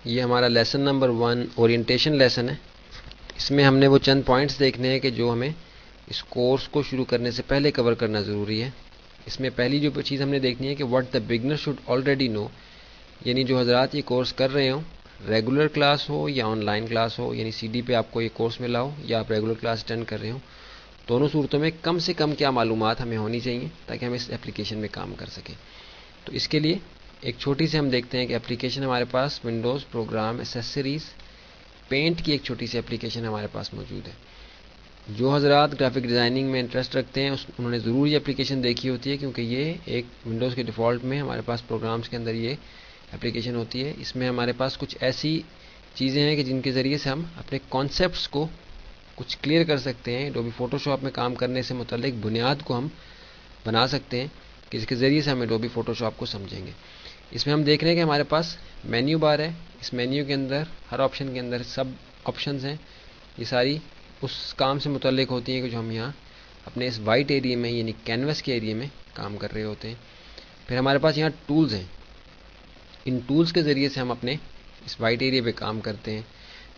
یہ ہمارا lesson number 1 orientation lesson ہے. اس میں ہم نے وہ چند پوائنٹس دیکھنے ہیں کہ جو ہمیں اس کورس کو شروع کرنے سے پہلے کور کرنا ضروری ہے. اس میں پہلی جو چیز ہم نے دیکھنی ہے کہ what the beginner should already know, یعنی جو حضرات یہ کورس کر رہے ہوں، ریگولر کلاس ہو یا آن لائن کلاس ہو، یعنی سی ڈی پہ آپ کو یہ کورس ملا ہو یا آپ ریگولر کلاس اٹینڈ کر رہے ہوں، دونوں صورتوں میں کم سے کم کیا معلومات ہمیں ہونی چاہیے تاکہ ہم اس اپلیکیشن میں کام کر سکیں. تو اس کے لیے ایک چھوٹی سی ہم دیکھتے ہیں کہ اپلیکیشن ہمارے پاس ونڈوز پروگرام ایسیسریز پینٹ کی ایک چھوٹی سی اپلیکیشن ہمارے پاس موجود ہے. جو حضرات گرافک ڈیزائننگ میں انٹرسٹ رکھتے ہیں انہوں نے ضرور یہ اپلیکیشن دیکھی ہوتی ہے، کیونکہ یہ ایک ونڈوز کے ڈیفالٹ میں ہمارے پاس پروگرامز کے اندر یہ اپلیکیشن ہوتی ہے. اس میں ہمارے پاس کچھ ایسی چیزیں ہیں کہ جن کے ذریعے سے ہم اپنے کانسیپٹس کو کچھ کلیئر کر سکتے ہیں. ایڈوبی فوٹو شاپ میں کام کرنے سے متعلق بنیاد کو ہم بنا سکتے ہیں کہ اس کے ذریعے سے ہم ایڈوبی فوٹو شاپ کو سمجھیں گے. اس میں ہم دیکھ رہے ہیں کہ ہمارے پاس مینیو بار ہے. اس مینیو کے اندر ہر آپشن کے اندر سب آپشنز ہیں. یہ ساری اس کام سے متعلق ہوتی ہیں کہ جو ہم یہاں اپنے اس وائٹ ایریا میں یعنی کینوس کے ایریا میں کام کر رہے ہوتے ہیں. پھر ہمارے پاس یہاں ٹولز ہیں. ان ٹولز کے ذریعے سے ہم اپنے اس وائٹ ایریا پہ کام کرتے ہیں.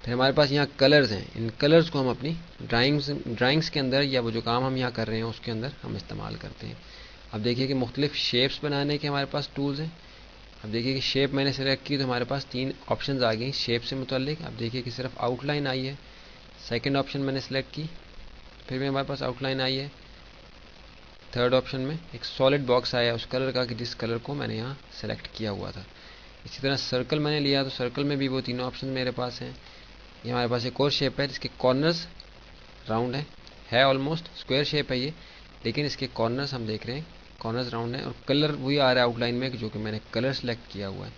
پھر ہمارے پاس یہاں کلرز ہیں. ان کلرز کو ہم اپنی ڈرائنگز کے اندر یا وہ جو کام ہم یہاں کر رہے ہیں اس کے اندر ہم استعمال کرتے ہیں. اب دیکھیے کہ مختلف شیپس بنانے کے ہمارے پاس ٹولز ہیں. اب دیکھیے کہ شیپ میں نے سلیکٹ کی تو ہمارے پاس 3 آپشنز آ گئی شیپ سے متعلق. اب دیکھیے کہ صرف آؤٹ لائن آئی ہے. سیکنڈ آپشن میں نے سلیکٹ کی، پھر بھی ہمارے پاس آؤٹ لائن آئی ہے. تھرڈ آپشن میں ایک سالڈ باکس آیا اس کلر کا کہ جس کلر کو میں نے یہاں سلیکٹ کیا ہوا تھا. اسی طرح سرکل میں نے لیا تو سرکل میں بھی وہ تینوں آپشن میرے پاس ہیں. یہ ہمارے پاس ایک اور شیپ ہے جس کے کارنرز راؤنڈ ہے آلموسٹ اسکوائر شیپ ہے یہ، لیکن اس کے کارنرز ہم دیکھ رہے ہیں کارنرز راؤنڈ ہیں اور کلر وہی آ رہا ہے آؤٹ لائن میں جو کہ میں نے کلر سلیکٹ کیا ہوا ہے.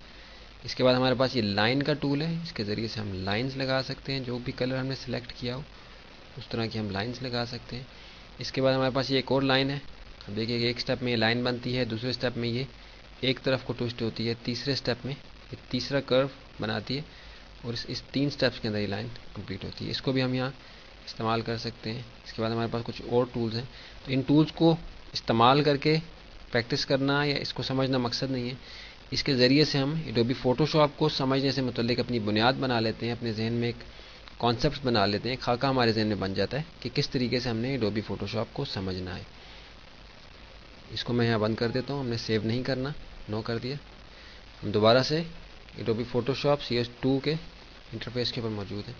اس کے بعد ہمارے پاس یہ لائن کا ٹول ہے. اس کے ذریعے سے ہم لائنز لگا سکتے ہیں. جو بھی کلر ہم نے سلیکٹ کیا ہو اس طرح کی ہم لائنز لگا سکتے ہیں. اس کے بعد ہمارے پاس یہ ایک اور لائن ہے. اب دیکھیے کہ ایک سٹیپ میں یہ لائن بنتی ہے، دوسرے سٹیپ میں یہ ایک طرف کو ٹوسٹ ہوتی ہے، تیسرے سٹیپ میں یہ تیسرا کرو بناتی ہے اور اس 3 سٹیپس کے اندر یہ لائن کمپلیٹ ہوتی ہے. اس کو بھی ہم یہاں استعمال کر سکتے ہیں. اس کے بعد ہمارے پاس کچھ اور ٹولز ہیں. تو ان ٹولز کو استعمال کر کے پریکٹس کرنا یا اس کو سمجھنا مقصد نہیں ہے. اس کے ذریعے سے ہم ایڈوبی فوٹو شاپ کو سمجھنے سے متعلق اپنی بنیاد بنا لیتے ہیں، اپنے ذہن میں ایک کانسیپٹ بنا لیتے ہیں، خاکہ ہمارے ذہن میں بن جاتا ہے کہ کس طریقے سے ہم نے ایڈوبی فوٹو شاپ کو سمجھنا ہے. اس کو میں یہاں بند کر دیتا ہوں. ہم نے سیو نہیں کرنا، نو کر دیا. ہم دوبارہ سے ایڈوبی فوٹو شاپ CS2 کے انٹرفیس کے اوپر موجود ہے.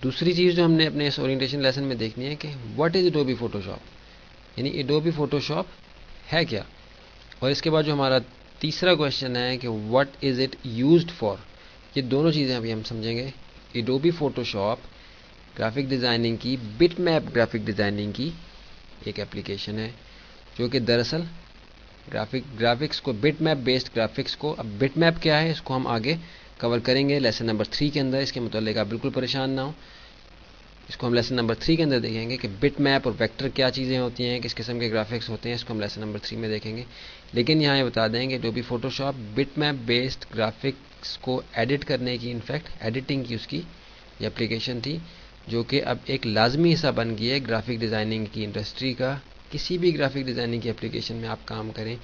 دوسری چیز جو ہم نے اپنے اس اورینٹیشن لیسن میں دیکھنی ہے کہ what is Adobe photo shop, یعنی ایڈوبی فوٹو شاپ ہے کیا. اور اس کے بعد جو ہمارا تیسرا کویشچن ہے کہ what is it used for. یہ دونوں چیزیں ابھی ہم سمجھیں گے. Adobe photo shop graphic designing کی بٹ میپ گرافک ڈیزائننگ کی ایک اپلیکیشن ہے جو کہ دراصل گرافکس کو بٹ میپ بیسڈ گرافکس کو، اب بٹ میپ کیا ہے اس کو ہم آگے کور کریں گے لیسن نمبر 3 کے اندر. اس کے متعلق آپ بالکل پریشان نہ ہوں. اس کو ہم لیسن نمبر 3 کے اندر دیکھیں گے کہ بٹ میپ اور ویکٹر کیا چیزیں ہوتی ہیں، کس قسم کے گرافکس ہوتے ہیں. اس کو ہم لیسن نمبر 3 میں دیکھیں گے. لیکن یہاں یہ بتا دیں کہ Adobe photo shop bit map based graphics کو ایڈٹ کرنے کی، انفیکٹ ایڈیٹنگ کی اس کی یہ اپلیکیشن تھی جو کہ اب ایک لازمی حصہ بن گئی ہے گرافک ڈیزائننگ کی انڈسٹری کا. کسی بھی گرافک ڈیزائننگ کی اپلیکیشن میں آپ کام کریں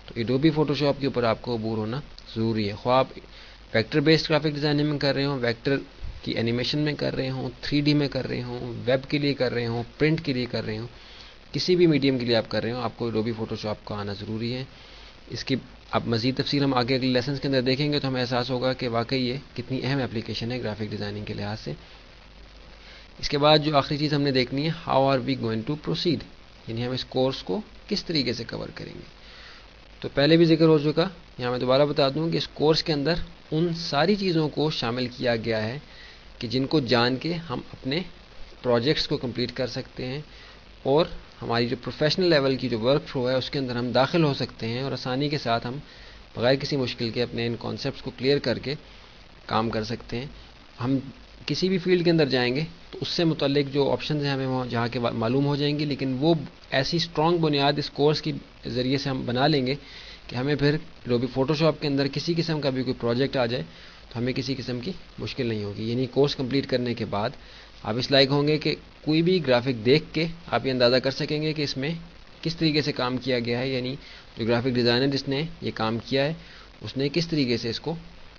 تو ایڈوبی فوٹو شاپ کے اوپر آپ کو عبور ہونا ضروری ہے. خواہ آپ ویکٹر بیسڈ گرافک ڈیزائننگ میں کر رہے ہوں، ویکٹر کی اینیمیشن میں کر رہے ہوں، 3D میں کر رہے ہوں، ویب کے لیے کر رہے ہوں، پرنٹ کے لیے کر رہے ہوں، کسی بھی میڈیم کے لیے آپ کر رہے ہوں، آپ کو ایڈوبی فوٹو شاپ کو آنا ضروری ہے. اس کی اب مزید تفصیل ہم آگے اگلے لیسنس کے اندر دیکھیں گے تو ہمیں احساس ہوگا کہ واقعی یہ کتنی اہم اپلیکیشن ہے گرافک ڈیزائننگ کے لحاظ سے. اس کے بعد جو آخری چیز ہم نے دیکھنی ہے، how are we going to proceed, یعنی ہم اس کورس کو کس طریقے سے کور کریں گے. تو پہلے بھی ذکر ہو چکا، یہاں میں دوبارہ بتا دوں کہ اس کورس کے اندر ان ساری چیزوں کو شامل کیا گیا ہے کہ جن کو جان کے ہم اپنے پروجیکٹس کو کمپلیٹ کر سکتے ہیں اور ہماری جو پروفیشنل لیول کی جو ورک فلو ہے اس کے اندر ہم داخل ہو سکتے ہیں اور آسانی کے ساتھ ہم بغیر کسی مشکل کے اپنے ان کانسیپٹس کو کلیئر کر کے کام کر سکتے ہیں. ہم کسی بھی فیلڈ کے اندر جائیں گے تو اس سے متعلق جو آپشنز ہیں ہمیں جہاں کے معلوم ہو جائیں گے، لیکن وہ ایسی اسٹرانگ بنیاد اس کورس کی ذریعے سے ہم بنا لیں گے کہ ہمیں پھر ایڈوبی فوٹو شاپ کے اندر کسی قسم کا بھی کوئی پروجیکٹ آ جائے تو ہمیں کسی قسم کی مشکل نہیں ہوگی. یعنی کورس کمپلیٹ کرنے کے بعد آپ اس لائق ہوں گے کہ کوئی بھی گرافک دیکھ کے آپ یہ اندازہ کر سکیں گے کہ اس میں کس طریقے سے کام کیا گیا ہے. یعنی جو گرافک ڈیزائنر جس نے یہ کام کیا ہے اس نے کس طریقے سے اس کو